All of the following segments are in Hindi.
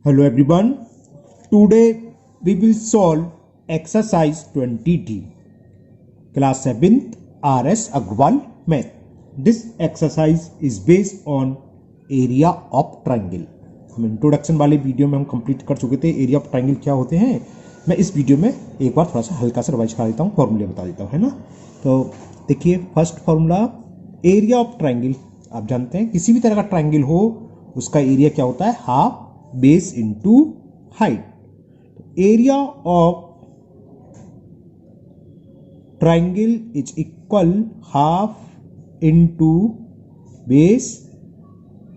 Hello everyone. Today we will solve exercise 20D. Class 7th RS Agrawal Math. This exercise is based on area of triangle. हम इंट्रोडक्शन वाले वीडियो में हम कंप्लीट कर चुके थे एरिया ऑफ ट्रायंगल क्या होते हैं। मैं इस वीडियो में एक बार थोड़ा सा हल्का सा रिवाइज करा देता हूँ, फॉर्मूले बता देता हूँ, है ना। तो देखिए first formula, area of triangle आप जानते हैं किसी भी तरह का ट्रायंगल हो उसका एरिया क्या होता है, half base into height. Area of triangle is equal half into base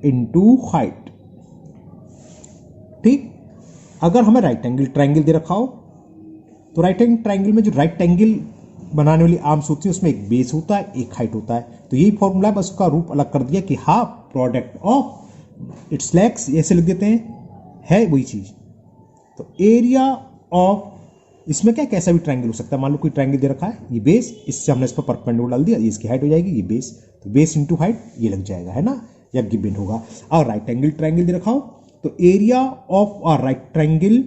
into height. ठीक, अगर हमें राइट एंगल ट्रायंगल दे रखा हो तो राइट एंगल ट्रायंगल में जो राइट एंगल बनाने वाली आर्म्स होती है उसमें एक बेस होता है, एक हाइट होता है। तो यही फॉर्मूला है, बस उसका रूप अलग कर दिया कि half product of its legs, ऐसे लिख देते हैं, है वही चीज। तो एरिया ऑफ, इसमें क्या कैसा भी ट्रायंगल हो सकता है। मान लो कोई ट्रायंगल दे रखा है, ये बेस, इससे हमने इस पर परपेंडिकुलर डाल दिया, ये इसकी हाइट हो जाएगी, ये बेस, तो बेस इंटू हाइट ये लग जाएगा, है ना, या गिवन होगा। और राइट एंगल ट्रायंगल दे रखा हो तो area of a right triangle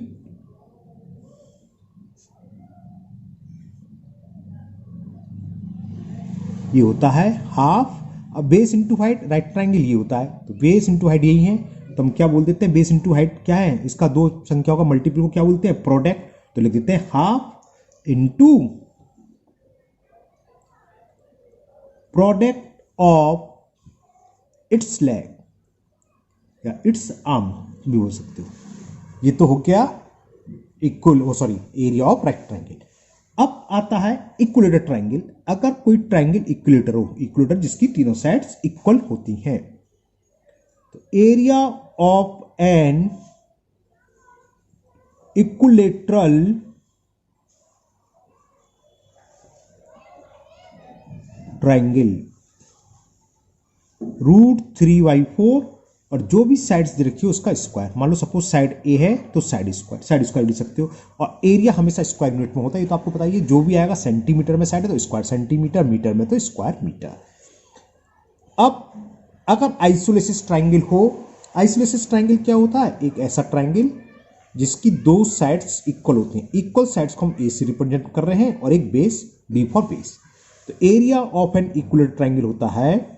ये होता है हाफ, अब base into height, right triangle ये होता है, तो बेस इंटू हाइट यही है। तो हम क्या बोल देते हैं, बेस इंटू हाइट क्या है, इसका दो संख्याओं का मल्टीपल को क्या बोलते हैं, प्रोडक्ट। तो लिख देते हैं half into product of its leg या इट्स आर्म भी बोल सकते हो। ये तो हो गया equal, area of right triangle. अब आता है इक्विलेटर ट्रायंगल। अगर कोई ट्रायंगल इक्विलेटर हो, इक्विलेटर जिसकी तीनों साइड्स इक्वल होती हैं, तो area of an equilateral triangle √3/4 और जो भी साइड्स दे रखी हो उसका स्क्वायर। मान लो सपोज साइड ए है तो साइड स्क्वायर लिख सकते हो। और एरिया हमेशा स्क्वायर यूनिट में होता है, ये तो आपको बताइए। जो भी आएगा सेंटीमीटर में साइड है तो स्क्वायर सेंटीमीटर, मीटर में तो स्क्वायर मीटर। अब अगर आइसोलेसिस ट्रायंगल हो, आइसोलेसिस ट्रायंगल क्या होता है, एक ऐसा ट्रायंगल जिसकी दो साइड्स इक्वल होती हैं। इक्वल साइड्स को हम ए से रिप्रेजेंट कर रहे हैं और एक बेस, बी फॉर बेस। तो area of an equilateral triangle होता है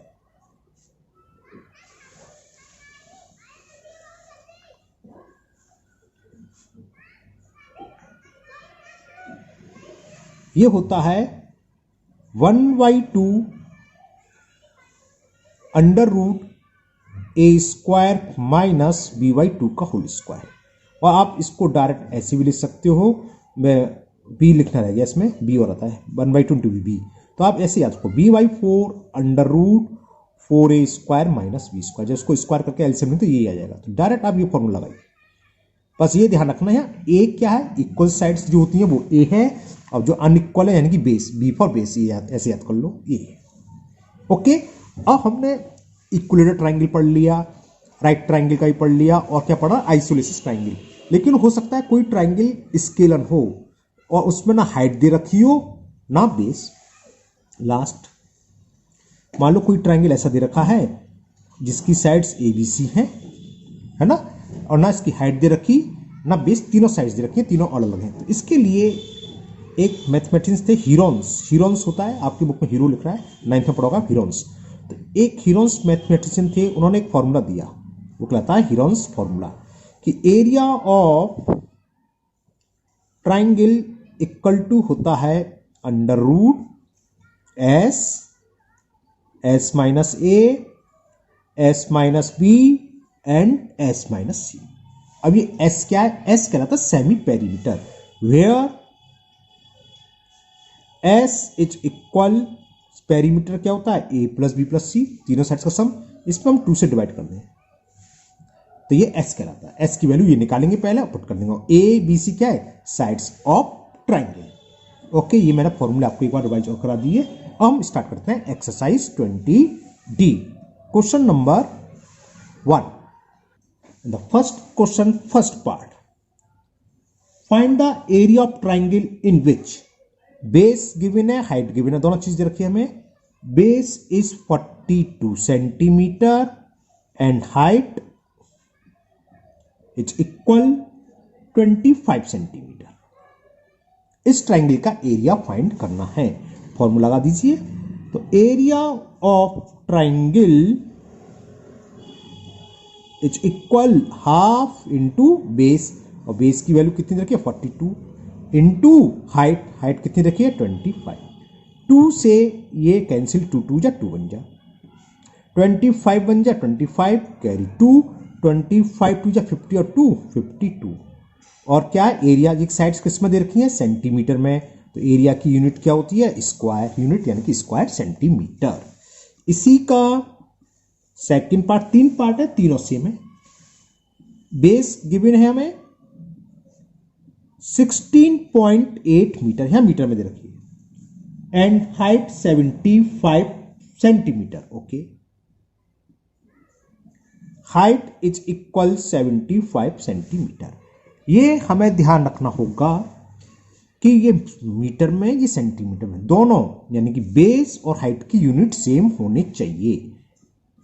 ये होता है 1/2 √a² माइनस b/2 का होल स्क्वायर। और आप इसको डायरेक्ट ऐसे भी लिख सकते हो, मैं b लिखना रह गया इसमें, b और आता है 1/2 इंटू b। तो आप ऐसे याद रखो b/4 √4a² माइनस b²। जब इसको स्क्वायर करके एलसीएम में तो ये आ जाएगा। तो डायरेक्ट आप ये फॉर्मूला लगाइए। बस ये ध्यान रखना है, ए क्या है, इक्वल साइड्स जो होती हैं वो ए है, और जो अनइक्वल है यानी कि बेस, बी फॉर बेस, ये ऐसे याद कर लो, ये ओके। अब हमने इक्विलेटरल ट्रायंगल पढ़ लिया, राइट ट्रायंगल का भी पढ़ लिया, और क्या पढ़ा, आइसोलेसिस ट्रायंगल। लेकिन हो सकता है कोई ट्रायंगल स्केलर हो और उसमें ना हाइट दे रखी हो ना बेस। लास्ट, मान लो कोई ट्रायंगल ऐसा दे रखा है जिसकी साइड्स ए बी सी है ना, और ना इसकी हाइट दे रखी ना बेस, तीनों साइड्स दे रखी है, तीनों अलग अलग हैं। तो इसके लिए एक मैथमेटिशियंस थे, हीरोन्स होता है, आपकी बुक में हीरो लिख रहा है, 9th में पढ़ोगा हीरोन्स। तो एक हीरोन्स मैथमेटिशियन थे, उन्होंने एक फॉर्मूला दिया, वो कहलाता है हीरोन्स फॉर्मूला, कि area of triangle equal to होता है √S minus A, S minus B and S minus C. अब ये S क्या है, S कहलाता है semi perimeter, where S is equal, perimeter क्या होता है, A plus B plus C, तीनों साइड्स का सम, इसमें हम 2 से डिवाइड कर दें तो ये S कहलाता है। S की वैल्यू ये निकालेंगे पहले, पुट कर देंगे। A B C क्या है, साइड्स ऑफ ट्रायंगल। ओके, ये मैंने फॉर्मूला आपको एक बार रिवाइज और करा दिए। अब हम स्टार्ट करते हैं exercise 20D। Question number 1, the first question, first part, find the area of triangle in which base given है, हाइट गिवन है, दोनों चीज दे रखी है हमें। Base is 42 centimetre and height is equal 25 centimetre. इस ट्राइंगल का एरिया फाइंड करना है। फॉर्मूला लगा दीजिए। तो area of triangle is equal half into base, और बेस की वैल्यू कितनी रखिए 42, इंटू हाइट, हाइट कितनी रखिए 25। 2 से ये कैंसिल, 2 2 जा 2 बन जा, 25 बन जा 25 कैरी 2, 25 2 जा 50 और 2 52। और क्या एरिया की साइड्स किस में दे रखी है सेंटीमीटर में, तो एरिया की यूनिट क्या होती है स्क्वायर यूनिट, यानी कि स्क्वायर सेंटीमीटर। इसी का सेकंड पार्ट, 3 पार्ट है, तीनों सेम है। बेस गिवन है हमें 16.8 मीटर, यहां मीटर में दे रखी है, and height 75 centimetre. Okay, height is equal 75 centimetre. ये हमें ध्यान रखना होगा कि ये मीटर में, ये सेंटीमीटर में, दोनों यानी कि बेस और हाइट की यूनिट सेम होनी चाहिए।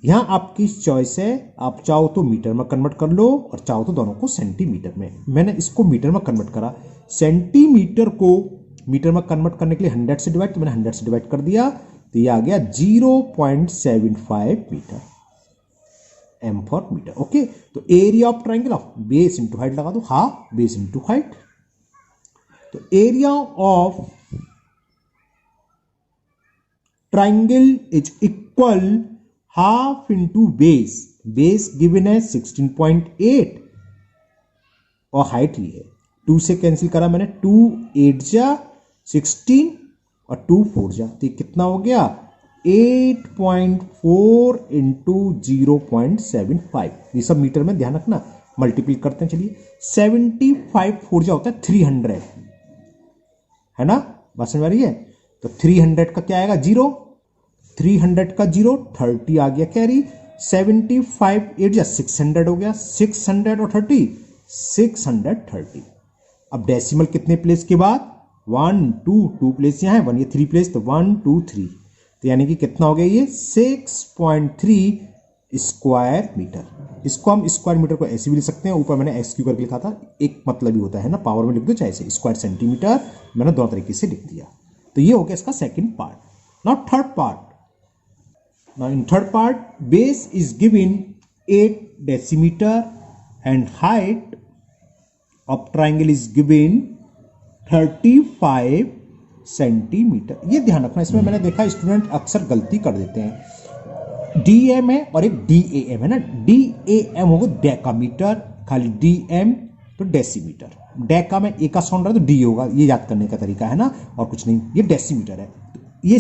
यहां आपकी चॉइस है, आप चाहो तो मीटर में कन्वर्ट कर लो और चाहो तो दोनों को सेंटीमीटर में। मैंने इसको मीटर में कन्वर्ट करा, सेंटीमीटर को मीटर में कन्वर्ट करने के लिए 100 से डिवाइड, तो मैंने 100 से डिवाइड कर दिया, तो ये आ गया 0.75 metre, M for metre. Okay, तो area of triangle of base into height लगा दो, हाफ बेस इंटू हाइट। तो area of triangle is equal half into base, base given है 16.8 और हाइट ली है 2 से कैंसिल करा मैंने, 2 8 जा 16 और 2 4 जा, तो कितना हो गया 8.4 इंटू 0.75। ये सब मीटर में ध्यान रखना, मल्टीप्लाई करते हैं। चलिए 75 4 जा होता है 300, है ना, बात समझ आ रही है। तो 300 का क्या आएगा 0, 300 का 0 30 आ गया कैरी, 75 8 जा 600 हो गया, 600 और 30 630। अब डेसिमल कितने प्लेस के बाद 1 2 2 प्लेस यहाँ है, 1 ये 3 प्लेस, तो 1 2 3, तो यानी कि कितना हो गया ये 6.3 स्क्वायर मीटर। इसको हम स्क्वायर मीटर को ऐसे भी लिख सकते हैं, ऊपर मैंने एक्स क्यू करके लिखा था, एक मतलब ही होता है ना, पावर में लिख दो चाहे से, स्क्वायर सेंटीमीटर मैंने दोनों तरीके से लिख दिया। तो ये हो गया इसका second part. Now third part, now in third part base is given 8 decimetre and height of triangle is given 35 centimetre. ये ध्यान रखना, इसमें मैंने देखा स्टूडेंट अक्सर गलती कर देते हैं, डीएम है और एक डीएएम है ना, डीएएम होगा डेकामीटर, खाली डीएम तो डेसीमीटर, डेका में ए का साउंड रहा तो डी होगा, ये याद करने का तरीका है ना, और कुछ नहीं। ये डेसीमीटर है, ये ये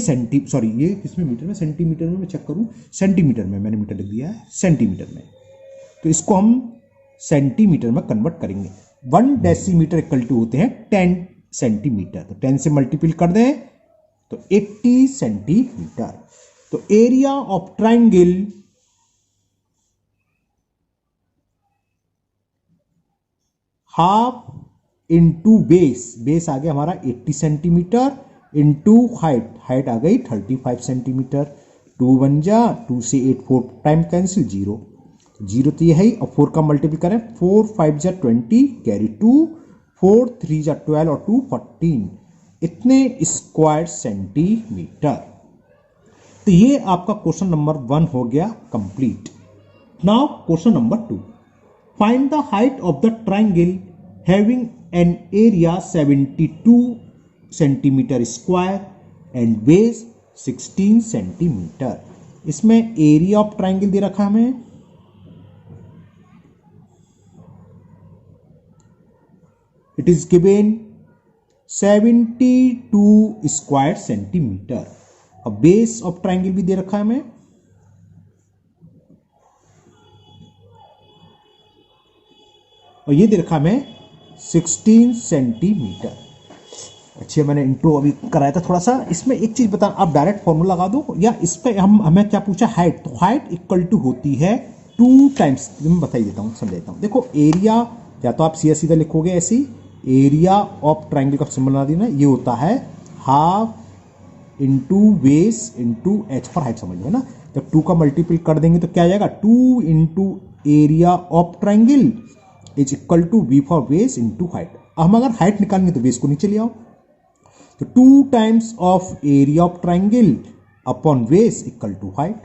किसमें मीटर में, सेंटीमीटर में मैं चेक करूं, सेंटीमीटर में मैंने मीटर लिख दिया है, सेंटीमीटर में, तो इसको हम सेंटीमीटर में कन्वर्ट करेंगे। 1 डेसीमीटर इक्वल टू होते हैं 10 सेंटीमीटर, तो 10 से मल्टीपल कर दें तो 80 सेंटीमीटर। तो area of triangle half into base, base आ गया हमारा 80 सेंटीमीटर, इंटू हाइट, हाइट आ गई 35 सेंटीमीटर, 2 बन जा, 2 से 8 4 टाइम कैंसिल, 0 0 तो ये है, और 4 का मल्टीपल करें, 4 5 जा 20 कैरी 2, 4 3 जा 12 और 2 14, इतने स्क्वायर सेंटीमीटर। तो ये आपका क्वेश्चन नंबर 1 हो गया complete. Now question number 2, find the height of the triangle having an area 72 centimetre square and base 16 centimetre. इसमें एरिया ऑफ ट्राइंगल दे रखा हमें, it is given 72 square centimetre, और बेस ऑफ ट्राइंगल भी दे रखा है हमें, और ये दे रखा हमें 16 सेंटीमीटर। अच्छा, मैंने इंट्रो अभी कराया था थोड़ा सा, इसमें एक चीज बता, आप डायरेक्ट फॉर्मूला लगा दो, या इस पे हमें क्या पूछा हाइट, तो हाइट इक्वल टू होती है 2 टाइम्स, मैं बता देता हूँ, समझ देता हूँ। देखो एरिया, या तो आप सीधा सीधा लिखोगे ऐसे ही, एरिया ऑफ ट्राइंगल का सिंबल बना देना, ये होता है half into base into H for height, समझ लो ना। तो 2 का मल्टीपल कर देंगे तो क्या आ जाएगा 2 into area of triangle is equal to B for base into height. हम अगर हाइट निकालेंगे तो बेस को नीचे ले आओ, तो 2 times of area of triangle upon base equal to height.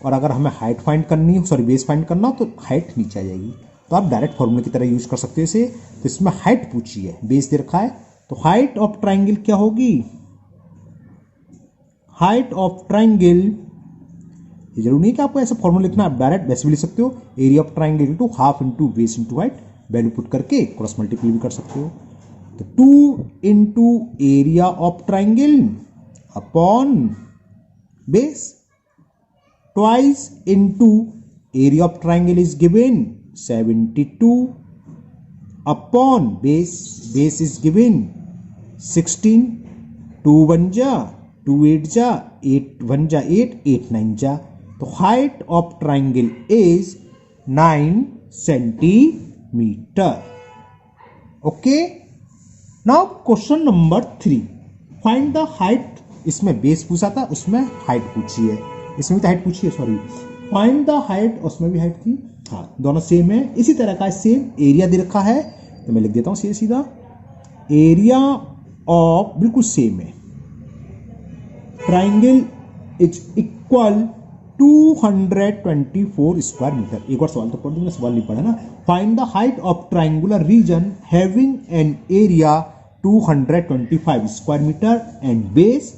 और अगर हमें हाइट फाइंड करनी हो, सॉरी बेस फाइंड करना हो, तो हाइट नीचे आ जाएगी। तो आप डायरेक्ट फॉर्मूले की तरह यूज कर सकते हो इसे। तो इसमें हाइट पूछी है, बेस दे रखा है, तो हाइट ऑफ ट्राइंगल क्या होगी? हाइट ऑफ ट्राइंगल, ये जरूरी नहीं कि आपको ऐसा फॉर्मूला लिखना, आप डायरेक्ट वैसे भी लिख सकते हो, area of triangle equal to half into base into height, value put करके क्रॉस मल्टीप्लाई भी कर सकते हो। तो 2 into area of triangle upon base, twice into area of triangle is given 72 upon base, base is given 16, 2 1 जा 2 8 जा 8 1 जा 8 8 9 जा। तो height of triangle is 9 centimetre. Okay, now question number 3, find the height. इसमें बेस पूछा था, उसमें हाइट पूछी है, इसमें भी तो हाइट पूछी है, सॉरी। फाइंड द हाइट, उसमें भी हाइट थी, हाँ दोनों सेम है। इसी तरह का सेम एरिया दे रखा है, तो मैं लिख देता हूं सीधा सीधा, एरिया ऑफ, बिल्कुल सेम है, triangle is equal 224 square meter. एक और सवाल तो पढ़ दूंगा, सवाल नहीं पढ़ा ना। Find the height of triangular region having an area 225 square meter and base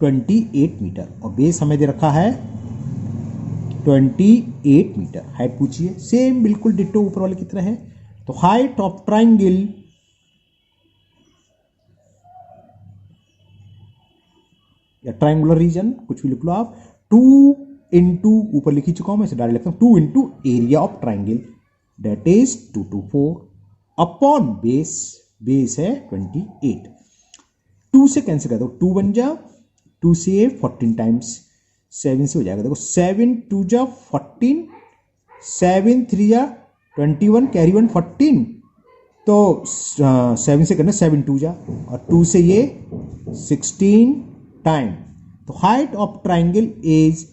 28 meter. और बेस हमें दे रखा है 28 मीटर। हाइट पूछिए, सेम बिल्कुल डिट्टो ऊपर वाले की तरह है। तो हाइट ऑफ ट्राइंगल या ट्राइंगुलर रीजन, कुछ भी लिख लो आप, 2 इंटू, ऊपर लिख ही चुका हूं मैं, इसे डायरेक्ट लिखता हूं, 2 into area of triangle that is 224 upon base, base है 28। 2 से कैंसिल कर दो, 2 1 जा 2 से 14 टाइम्स, 7 से हो जाएगा, देखो 7 2 जा 14, 7 3 जा 21, कैरी 1 14, तो 7 से करना 7 2 जा, और 2 से ये 16 टाइम। तो height of triangle is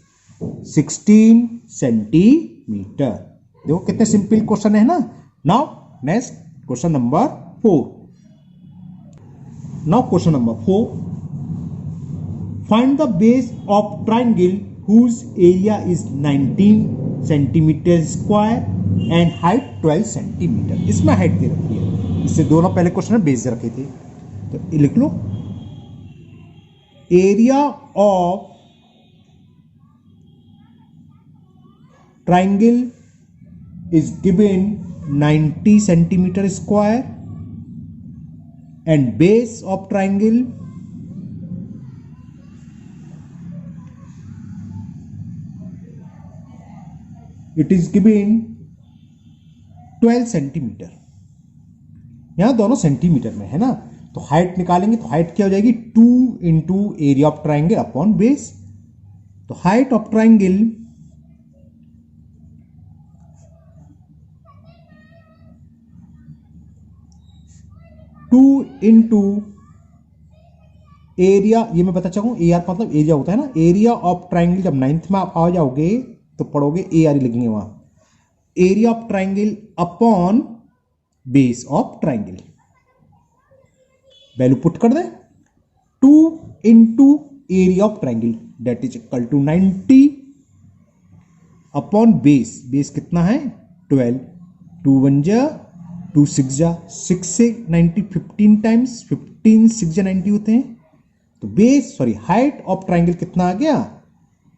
16 centimeter. देखो कितने सिंपल क्वेश्चन है ना। Now next question number 4। Now question number 4, find the base of triangle whose area is 19 centimeter square and height 12 centimeter. इसमें हाइट दे रखी है, इससे दोनों पहले क्वेश्चन में बेस दे रखे थे, तो लिख लो, area of triangle is given 90 centimeter square and base of triangle it is given 12 centimetre. यहां दोनों सेंटीमीटर में है ना, तो हाइट निकालेंगे तो हाइट क्या हो जाएगी, 2 into area of triangle upon base. तो height of triangle two into area, ये मैं बता चाहूँ ए आर मतलब एरिया होता है ना, एरिया ऑफ ट्राइंगल। जब 9th में आप आ जाओगे तो पढ़ोगे ए आर ही लिखेंगे वहां, area of triangle upon base of triangle, value put कर दे, 2 into area of triangle that is equal to 90 upon base, base कितना है 12, 2 1 जा 2 6 जा 6 से 90 15 टाइम्स, 15 6 जा 90 होते हैं। तो base sorry height of triangle कितना आ गया,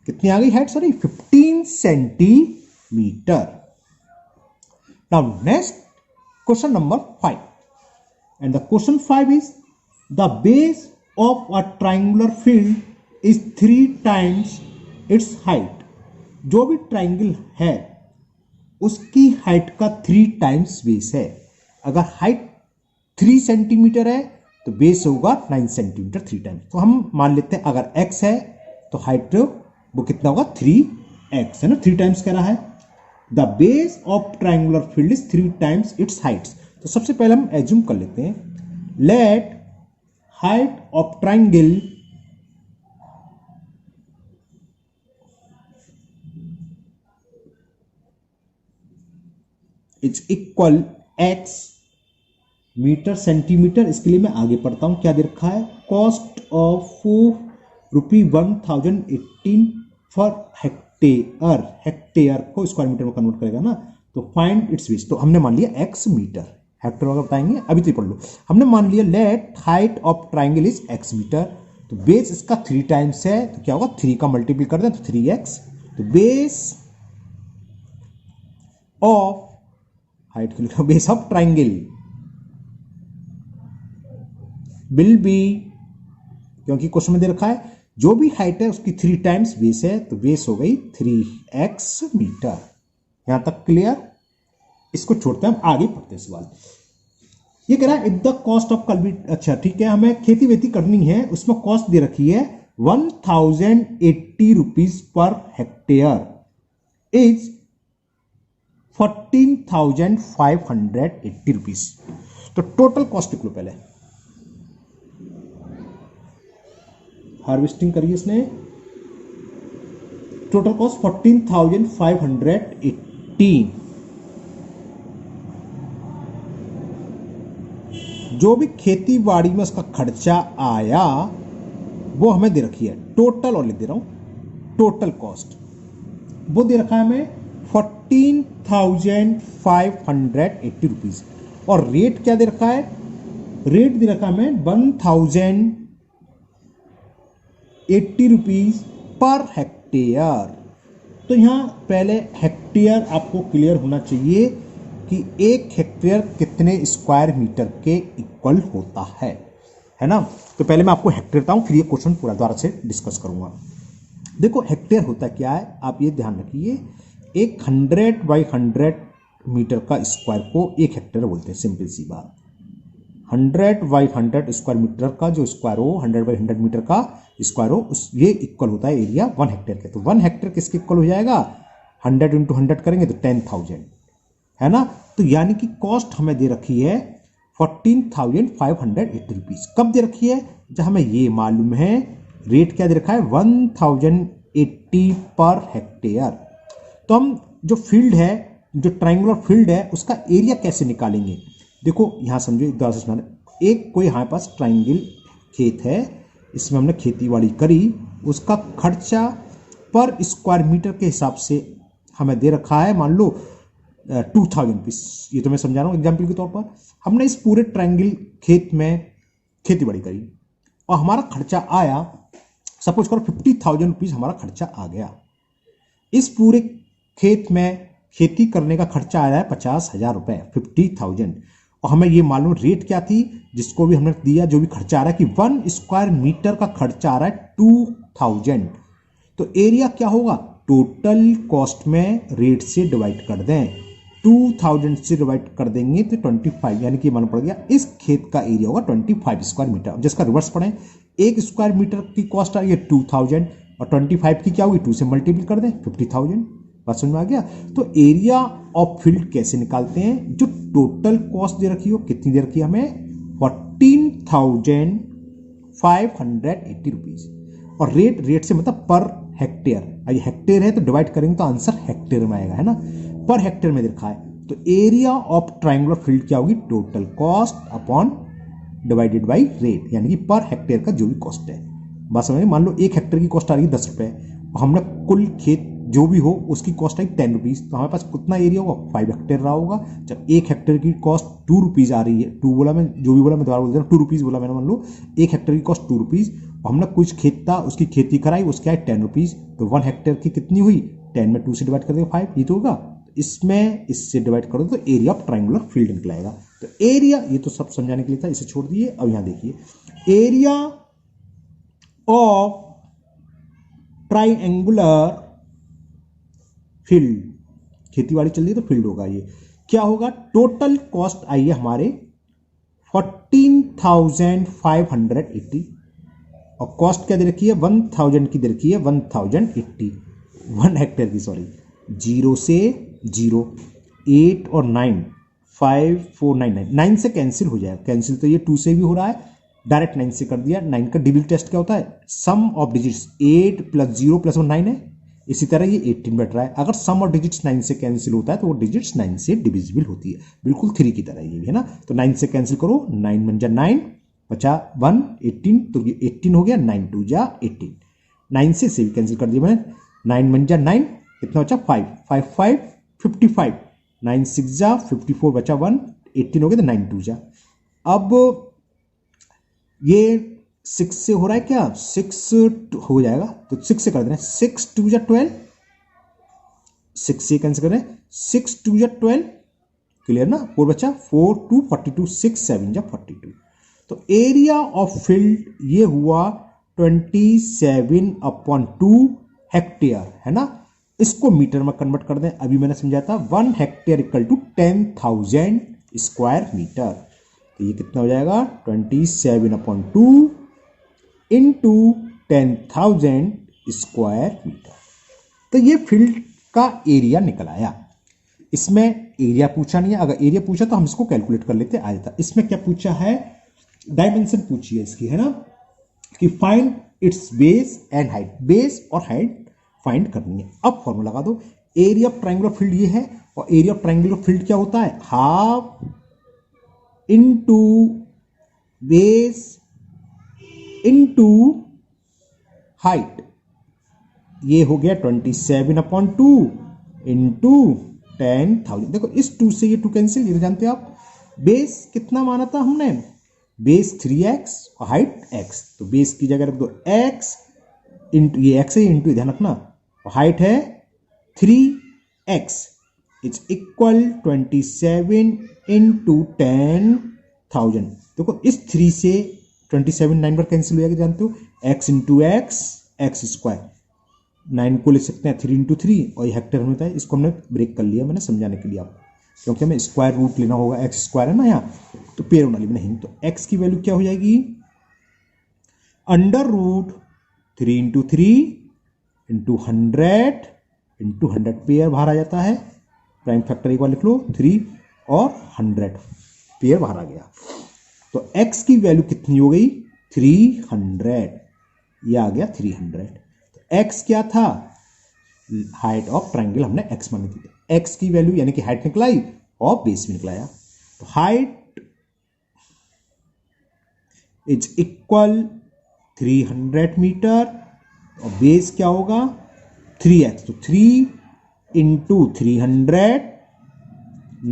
कितनी आ गई height, sorry 15 centimetre. Now next question number 5 and the question 5 is the base of a triangular field is 3 times it's height. जो भी ट्राइंगल है उसकी हाइट का 3 टाइम्स बेस है। अगर हाइट 3 सेंटीमीटर है तो बेस होगा 9 सेंटीमीटर 3 टाइम्स। तो हम मान लेते हैं अगर x है तो हाइट वो कितना होगा 3x है ना, 3 टाइम्स कह रहा है। The base of triangular field is 3 times its heights. तो सबसे पहले हम एज्यूम कर लेते हैं, let height of triangle is equal x metre centimetre, इसके लिए मैं आगे पढ़ता हूं। क्या दे रखा है, cost of ₹1018 for hectare, hectare को स्क्वायर मीटर में कन्वर्ट करेगा ना, तो फाइंड इट्स बेस। तो हमने मान लिया एक्स मीटर, हेक्टेयर वगैरह बताएंगे, अभी तो पढ़ लो। हमने मान लिया let height of triangle is x metre, तो बेस इसका 3 टाइम्स है, तो क्या होगा 3 का मल्टीपल कर दें तो 3x, तो बेस ऑफ हाइट के लिए base of triangle will be, क्योंकि क्वेश्चन में दे रखा है जो भी हाइट है उसकी 3 टाइम्स बेस है, तो बेस हो गई 3x मीटर। यहां तक क्लियर, इसको छोड़ते हैं, हम आगे पढ़ते हैं सवाल। ये कह रहा है if the cost of cultivate, अच्छा ठीक है, हमें खेती वेती करनी है, उसमें कॉस्ट दे रखी है 1080 rupees per hectare is 14,580 rupees. तो टोटल कॉस्ट लिख लो पहले, हार्वेस्टिंग करिए इसने, टोटल कॉस्ट 14,580। जो भी खेती बाड़ी में उसका खर्चा आया वो हमें दे रखी है, टोटल, और लिख दे रहा हूं टोटल कॉस्ट, वो दे रखा है हमें 14,580 रुपीज। और रेट क्या दे रखा है, रेट दे रखा है हमें 1,080 रुपीज पर हेक्टेयर। तो यहां पहले हेक्टेयर आपको क्लियर होना चाहिए कि 1 हेक्टेयर कितने स्क्वायर मीटर के इक्वल होता है ना। तो पहले मैं आपको हेक्टेयर बताऊं, फिर ये क्वेश्चन पूरा द्वारा से डिस्कस करूंगा। देखो हेक्टेयर होता क्या है, आप ये ध्यान रखिए, एक 100 बाई 100 मीटर का स्क्वायर को 1 हेक्टेयर बोलते हैं, सिंपल सी बात। 100 बाई 100 स्क्वायर मीटर का जो स्क्वायर हो, 100 बाई 100 मीटर का स्क्वायर हो, ये इक्वल होता है एरिया 1 हेक्टेयर के। तो 1 हेक्टेयर किसके इक्वल हो जाएगा, 100 इंटू 100 करेंगे तो 10,000, है ना। तो यानी कि कॉस्ट हमें दे रखी है 14,580 रुपीज। कब दे रखी है, जब हमें ये मालूम है रेट क्या दे रखा है 1,080 पर हेक्टेयर। तो हम जो फील्ड है, जो ट्राइंगुलर फील्ड है, उसका एरिया कैसे निकालेंगे। देखो यहां समझो, एक बार से सुना, एक कोई हमारे पास ट्राइंगल खेत है, इसमें हमने खेती बाड़ी करी, उसका खर्चा पर स्क्वायर मीटर के हिसाब से हमें दे रखा है, मान लो 2,000 रुपीज। ये तो मैं समझा रहा हूं एग्जाम्पल के तौर पर। हमने इस पूरे ट्रायंगल खेत में खेती बाड़ी करी और हमारा खर्चा आया, सपोज करो 50,000 रुपीज हमारा खर्चा आ गया। इस पूरे खेत में खेती करने का खर्चा आया है 50,000 रुपए, 50,000। और हमें ये मालूम रेट क्या थी, जिसको भी हमने दिया, जो भी खर्चा आ रहा है कि 1 स्क्वायर मीटर का खर्चा आ रहा है 2,000। तो एरिया क्या होगा, टोटल कॉस्ट में रेट से डिवाइड कर दें, 2,000 से डिवाइड कर देंगे तो 25, यानी कि मालूम पड़ गया इस खेत का एरिया होगा 25 स्क्वायर मीटर। जिसका रिवर्स पढ़ें, 1 स्क्वायर मीटर की कॉस्ट आ रही है 2,000 और 25 की क्या होगी, 2 से मल्टीपल कर दें 50,000। बात समझ में आ गया। तो एरिया ऑफ फील्ड कैसे निकालते हैं, जो टोटल कॉस्ट दे रखी हो, कितनी दे रखी है हमें 14,580 रुपीज। और रेट से मतलब पर हेक्टेयर, ये हेक्टेयर है तो डिवाइड करेंगे तो आंसर हेक्टेयर में आएगा, है ना। पर हेक्टेयर में लिखा है, तो एरिया ऑफ ट्रायंगुलर फील्ड क्या होगी, total cost upon divided by rate, यानी कि पर हेक्टेयर का जो भी कॉस्ट है। बात समझ, मान लो 1 हेक्टेयर की कॉस्ट आ रही है 10 रुपए और हमने कुल खेत जो भी हो उसकी कॉस्ट आई 10 रुपीज, तो हमारे पास कितना एरिया होगा 5 हेक्टेयर रहा होगा। जब 1 हेक्टेयर की कॉस्ट 2 रुपीज आ रही है, 2 बोला मैं, जो भी बोला मैं दोबारा बोल देता हूं, 2 रुपीज बोला मैंने, मान लो 1 हेक्टेयर की कॉस्ट 2 रुपीज और हमने कुछ खेत था उसकी खेती कराई, उसके आए 10 रुपीज, तो 1 हेक्टेयर की कितनी हुई, 10 में 2 से डिवाइड कर देगा 5, ये तो होगा। इसमें इससे डिवाइड करो तो एरिया ऑफ ट्रायंगुलर फील्ड निकलाएगा। तो एरिया, ये तो सब समझाने के लिए था, इसे छोड़ दिए। अब यहां देखिए, एरिया ऑफ ट्रायंगुलर फील्ड, खेतीबाड़ी चल रही है तो फील्ड होगा, ये क्या होगा, टोटल कॉस्ट आई है हमारे 14,580 और कॉस्ट क्या दे रखी है 1,000 की दे रखी है 1,080, 1 हेक्टेयर की, सॉरी, 0 से 0, 8 और 9, 5 4 9 9 से कैंसिल हो जाएगा, कैंसिल तो ये 2 से भी हो रहा है, डायरेक्ट 9 से कर दिया। 9 का डिविजन टेस्ट क्या होता है, सम ऑफ डिजिट्स, 8 + 0 + 1 9 है, इसी तरह ये 18 बैठ रहा है। अगर सम और डिजिट्स 9 से कैंसिल होता है तो वो डिजिट्स 9 से डिविजिबल होती है, बिल्कुल 3 की तरह ये भी है ना। तो 9 से कैंसिल करो, 9 1 जा 9, बचा 1 18, तो ये 18 हो गया, 9 2 जा 18, 9 से भी कैंसिल कर दिया मैंने, 9 1 जा 9, कितना बचा 5 5 5 55, 9 6 जा 54, बचा 1, 18 हो गया, तो 9 2 जा। अब ये 6 से हो रहा है क्या, 6 हो जाएगा तो 6 से कर देना, 6 2 जा 12, 6 से कैंसिल कर रहे हैं, 6 2 जा 12, क्लियर ना, 4 बचा, 4 2 42, 6 7 जा 42। तो एरिया ऑफ फील्ड ये हुआ 27/2 हेक्टेयर, है ना। इसको मीटर में कन्वर्ट कर दें, अभी मैंने समझाया था 1 hectare equal to 10,000 square metre. तो ये कितना हो जाएगा, 27/2 इंटू 10,000 स्क्वायर मीटर। तो ये फील्ड का एरिया निकल आया। इसमें एरिया पूछा नहीं है, अगर एरिया पूछा तो हम इसको कैलकुलेट कर लेते, आ जाता। इसमें क्या पूछा है, डायमेंशन पूछी है इसकी, है ना, कि find its base and height, base और हाइट फाइंड करनी है। अब फॉर्मूला लगा दो, एरिया ऑफ ट्रायंगुलर फील्ड ये है, और एरिया ऑफ ट्रायंगुलर फील्ड क्या होता है, half into base into height. ये हो गया 27/2 इंटू 10,000। देखो इस 2 से ये 2 कैंसिल, ये तो जानते हो आप। बेस कितना माना था हमने, बेस 3x और हाइट x, तो बेस की जगह रख दो x इंटू, ये x है इंटू, ध्यान रखना, और हाइट है 3x इज इक्वल 27 इंटू 10,000। देखो इस 3 से 27 9 बार कैंसिल हो जाएगा, जानते हो, x into x x square, 9 को लिख सकते हैं 3 इंटू 3, और ये हेक्टेयर में होता है। इसको हमने ब्रेक कर लिया मैंने समझाने के लिए आपको, क्योंकि हमें स्क्वायर रूट लेना होगा, एक्स स्क्वायर है ना यहाँ, तो पेयर वाली में नहीं। तो x की वैल्यू क्या हो जाएगी, √3 इंटू 3 इंटू 100 पेयर बाहर आ जाता है, प्राइम फैक्टर एक बार लिख लो, 3 और 100 पेयर बाहर आ गया। तो x की वैल्यू कितनी हो गई, 300, ये आ गया 300। तो x क्या था, हाइट ऑफ ट्रायंगल हमने x मानी थी, x की वैल्यू यानी कि हाइट निकलाई और बेस भी निकलाया। तो हाइट इज इक्वल 300 मीटर और बेस क्या होगा 3x, तो 3 into 300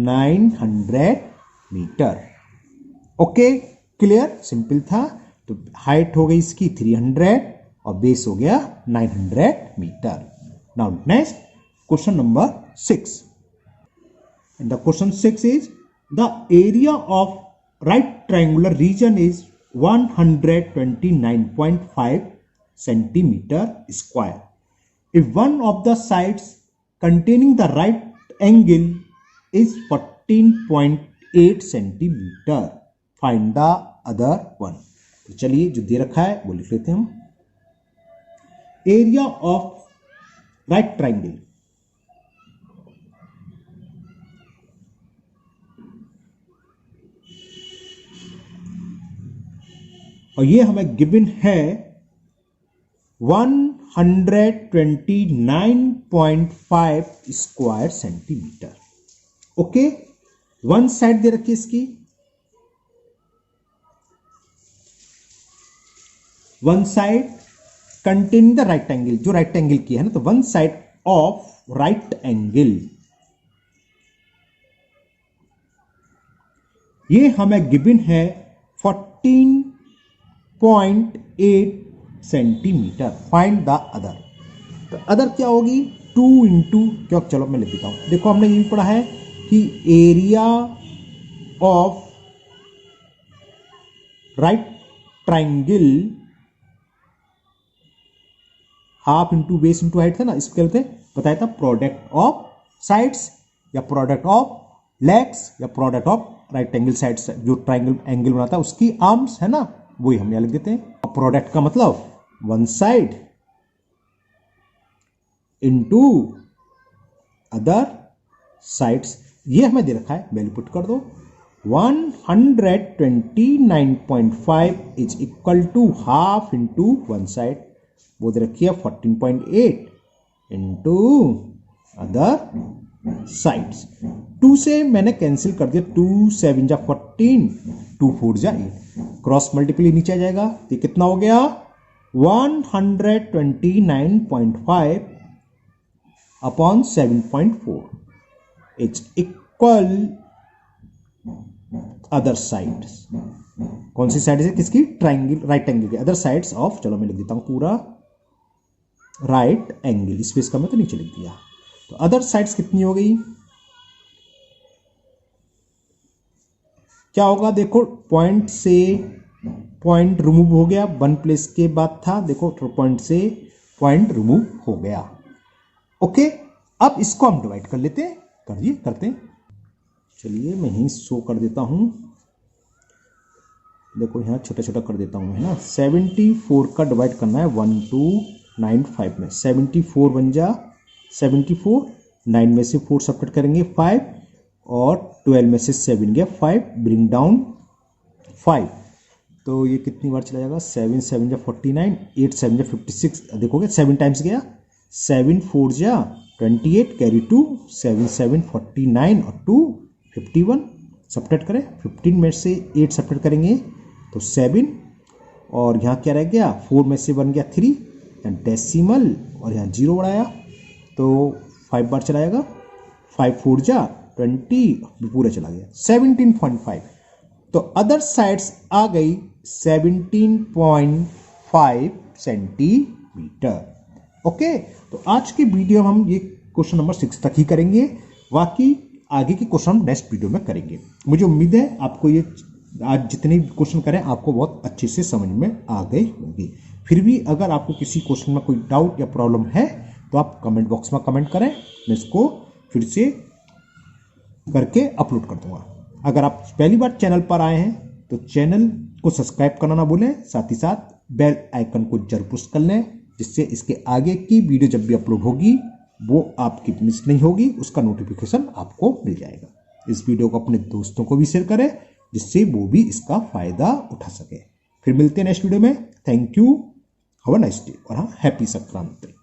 900 metre. Okay clear, simple था। तो हाइट हो गई इसकी 300 और बेस हो गया 900 metre. Now next question number 6, and the question 6 is the area of right triangular region is 129.5 centimeter square. If one of the sides containing the right angle is 14.8 centimeter, find the other one. तो चलिए जो दे रखा है वो लिख लेते हैं हम। एरिया ऑफ राइट ट्राइंगल, और ये हमें गिवन है 129.5 square centimetre. Okay, one side दे रखी है इसकी, one side containing the right angle, जो राइट एंगल की है ना, तो one side of right angle, ये हमें गिवन है 14.8 सेंटीमीटर। Find the other. तो अदर क्या होगी, 2 इंटू, क्यों, चलो मैं लिख देता हूं। देखो हमने ये भी पढ़ा है कि area of right triangle half into base into height था ना, इसको कहते हैं, बताया था प्रोडक्ट ऑफ साइड्स या प्रोडक्ट ऑफ लेग्स या product of right angle sides, जो ट्राइंगल एंगल बनाता है उसकी आर्म्स, है ना, वही हम यहां लिख देते हैं। प्रोडक्ट का मतलब one side into other sides, ये हमें दे रखा है, वैल्यू पुट कर दो। 129.5 is equal to half into one side, वो दे रखी है 14.8 इंटू अदर साइड्स। 2 से मैंने कैंसिल कर दिया, 2 7 जा 14, 2 4 जा 8, क्रॉस मल्टीप्लाई नीचे आ जाएगा, तो कितना हो गया 129.5 upon 7.4 it's equal other sides. कौन सी साइड है किसकी, ट्राइंगल, राइट एंगल की, अदर साइड्स ऑफ, चलो मैं लिख देता हूं पूरा राइट एंगल, स्पेस का मैं तो नीचे लिख दिया। तो अदर साइड्स कितनी हो गई, क्या होगा देखो, पॉइंट से पॉइंट रिमूव हो गया, 1 प्लेस के बाद था, देखो पॉइंट से पॉइंट रिमूव हो गया। ओके, अब इसको हम डिवाइड कर लेते हैं, करते हैं। चलिए मैं ही शो कर देता हूं, देखो यहां छोटा छोटा कर देता हूं, है ना। 74 का डिवाइड करना है 1295 में, 74 बन जा 74, 9 में से 4 सब्ट्रैक्ट करेंगे 5, और 12 में से 7 गया 5, ब्रिंग डाउन 5, तो ये कितनी बार चला जाएगा, 7 7 जा 49, 8 7 जा 56, देखोगे 7 टाइम्स गया, 7 4 जा 28, कैरी 2, 7 7 49 और 2 51, सब्ट्रैक्ट करें, 15 में से 8 सब्ट्रैक्ट करेंगे तो 7, और यहाँ क्या रह गया, 4 में से 1 गया 3, डेसिमल, और यहाँ 0 बढ़ाया तो 5 बार चला जाएगा, 5 4 जा 20, पूरा चला गया 17.5। तो अदर साइड्स आ गई 17.5 सेंटीमीटर। ओके, तो आज की वीडियो हम ये क्वेश्चन नंबर 6 तक ही करेंगे, बाकी आगे के क्वेश्चन हम नेक्स्ट वीडियो में करेंगे। मुझे उम्मीद है आपको ये आज जितने क्वेश्चन करें आपको बहुत अच्छे से समझ में आ गए होंगे। फिर भी अगर आपको किसी क्वेश्चन में कोई डाउट या प्रॉब्लम है तो आप कमेंट बॉक्स में कमेंट करें, मैं इसको फिर से करके अपलोड कर दूंगा। अगर आप पहली बार चैनल पर आए हैं तो चैनल को सब्सक्राइब करना ना भूलें, साथ ही साथ बेल आइकन को जरूर पुश कर लें, जिससे इसके आगे की वीडियो जब भी अपलोड होगी वो आपकी मिस नहीं होगी, उसका नोटिफिकेशन आपको मिल जाएगा। इस वीडियो को अपने दोस्तों को भी शेयर करें, जिससे वो भी इसका फायदा उठा सके। फिर मिलते हैं नेक्स्ट वीडियो में। Thank you, have a nice day, और हाँ, हैप्पी संक्रांति।